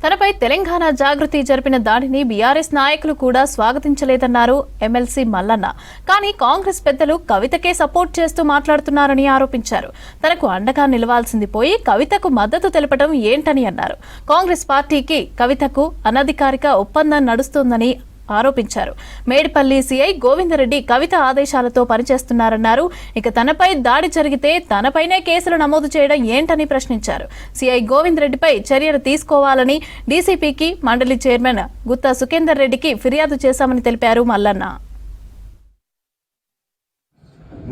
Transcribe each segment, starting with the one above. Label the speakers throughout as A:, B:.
A: తనపై తెలంగాణ జాగృతి జరిపిన దాడిని బీఆర్ఎస్ నాయకులు కూడా స్వాగతించలేదన్నారు ఎమ్మెల్సీ మల్లన్న. కానీ కాంగ్రెస్ పెద్దలు కవితకే సపోర్ట్ చేస్తూ మాట్లాడుతున్నారని ఆరోపించారు. తనకు అండగా నిలవాల్సింది పోయి కవితకు మద్దతు తెలపడం ఏంటని అన్నారు. కాంగ్రెస్ పార్టీకి కవితకు అనధికారిక ఒప్పందం నడుస్తోందని ఆరోపించారు. మేడిపల్లి సీఐ గోవిందరెడ్డి కవిత ఆదేశాలతో పనిచేస్తున్నారన్నారు. ఇక తనపై దాడి జరిగితే తనపైనే కేసులు నమోదు చేయడం ఏంటని ప్రశ్నించారు. సీఐ గోవిందరెడ్డిపై చర్యలు తీసుకోవాలని డీసీపీకి మండలి చైర్మన్ గుత్తా సుఖేందర్ రెడ్డికి ఫిర్యాదు చేశామని తెలిపారు మల్లన్న.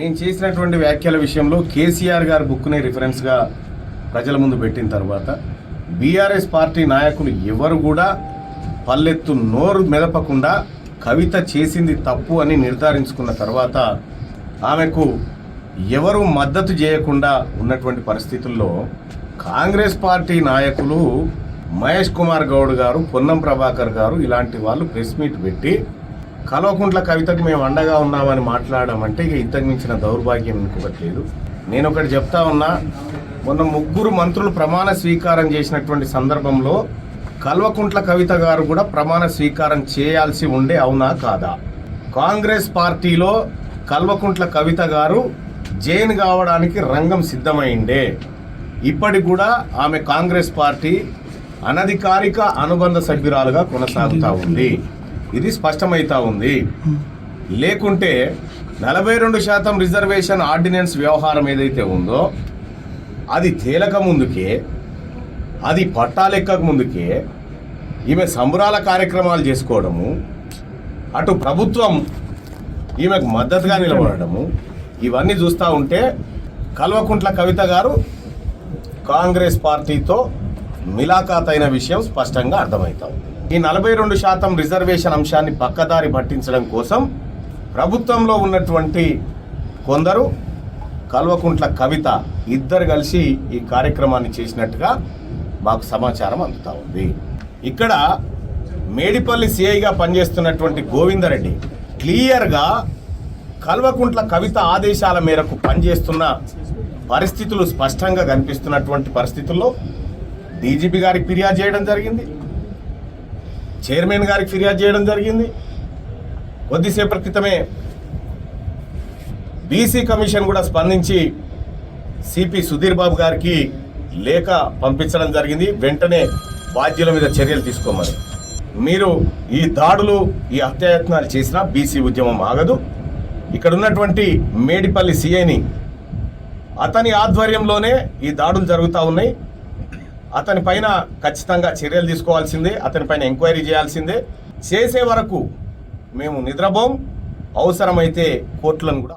B: నేను చేసినటువంటి వ్యాఖ్యల విషయంలో కేసీఆర్ గారి బుక్ని రిఫరెన్స్గా ప్రజల ముందు పెట్టిన తర్వాత బీఆర్ఎస్ పార్టీ నాయకులు ఎవరు కూడా పల్లెత్తు నోరు మెదపకుండా కవిత చేసింది తప్పు అని నిర్ధారించుకున్న తర్వాత ఆమెకు ఎవరు మద్దతు చేయకుండా ఉన్నటువంటి పరిస్థితుల్లో కాంగ్రెస్ పార్టీ నాయకులు మహేష్ కుమార్ గౌడ్ గారు, పొన్నం ప్రభాకర్ గారు ఇలాంటి వాళ్ళు ప్రెస్ మీట్ పెట్టి కల్వకుంట్ల కవితకు మేము అండగా ఉన్నామని మాట్లాడమంటే ఇక ఇంతకు మించిన దౌర్భాగ్యం ఇంకొకటి లేదు. నేను ఒకటి చెప్తా ఉన్నా, మొన్న 3 మంత్రులు ప్రమాణ స్వీకారం చేసినటువంటి సందర్భంలో కల్వకుంట్ల కవిత గారు కూడా ప్రమాణ స్వీకారం చేయాల్సి ఉండే, అవునా కాదా? కాంగ్రెస్ పార్టీలో కల్వకుంట్ల కవిత గారు జైన్ కావడానికి రంగం సిద్ధమైండే. ఇప్పటికి కూడా ఆమె కాంగ్రెస్ పార్టీ అనధికారిక అనుబంధ సభ్యురాలుగా కొనసాగుతూ ఉంది. ఇది స్పష్టమవుతా ఉంది. లేకుంటే 42% రిజర్వేషన్ ఆర్డినెన్స్ వ్యవహారం ఏదైతే ఉందో అది తేలక ముందుకే, అది పట్టాలెక్కక ముందుకే ఈమె సంబరాల కార్యక్రమాలు చేసుకోవడము, అటు ప్రభుత్వం ఈమెకు మద్దతుగా నిలబడము, ఇవన్నీ చూస్తూ ఉంటే కల్వకుంట్ల కవిత గారు కాంగ్రెస్ పార్టీతో మిలాఖాత్ అయిన విషయం స్పష్టంగా అర్థమవుతా ఉంది. ఈ 42% రిజర్వేషన్ అంశాన్ని పక్కదారి పట్టించడం కోసం ప్రభుత్వంలో ఉన్నటువంటి కొందరు కల్వకుంట్ల కవిత ఇద్దరు కలిసి ఈ కార్యక్రమాన్ని చేసినట్టుగా మాకు సమాచారం అందుతా ఉంది. ఇక్కడ మేడిపల్లి సిఐగా పనిచేస్తున్నటువంటి గోవిందరెడ్డి క్లియర్గా కల్వకుంట్ల కవిత ఆదేశాల మేరకు పనిచేస్తున్న పరిస్థితులు స్పష్టంగా కనిపిస్తున్నటువంటి పరిస్థితుల్లో డీజీపీ గారికి ఫిర్యాదు చేయడం జరిగింది, చైర్మన్ గారికి ఫిర్యాదు చేయడం జరిగింది. కొద్దిసేపటి క్రితమే బీసీ కమిషన్ కూడా స్పందించి సిపి సుధీర్ బాబు గారికి లేఖ పంపించడం జరిగింది. వెంటనే బాధ్యుల మీద చర్యలు తీసుకోమని. మీరు ఈ దాడులు, ఈ హత్యాయత్నాలు చేసినా బీసీ ఉద్యమం ఆగదు. ఇక్కడ ఉన్నటువంటి మేడిపల్లి సిఐని అతని ఆధ్వర్యంలోనే ఈ దాడులు జరుగుతూ ఉన్నాయి. అతని పైన ఖచ్చితంగా చర్యలు తీసుకోవాల్సిందే, అతని పైన ఎంక్వైరీ చేయాల్సిందే. చేసే వరకు మేము నిద్రపోం, అవసరమైతే కోర్టులను కూడా